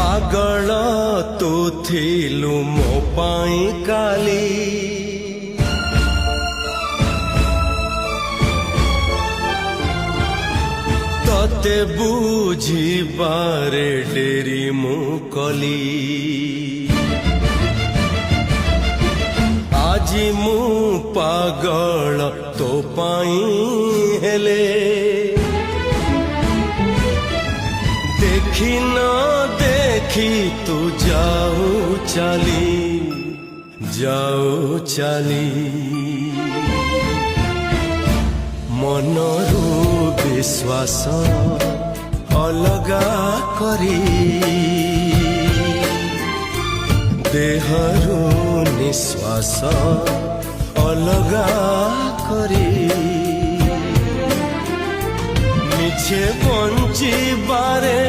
पागल तू थिलु मो पाई काली तते बुझिबारे डेरी मु कली आजी मु पागल तो पाई हेले देखी न देखी तू जाऊ चली मनरू विश्वास अलगा करी देहरु निश्वास अलगा करी मिछे बंची बारे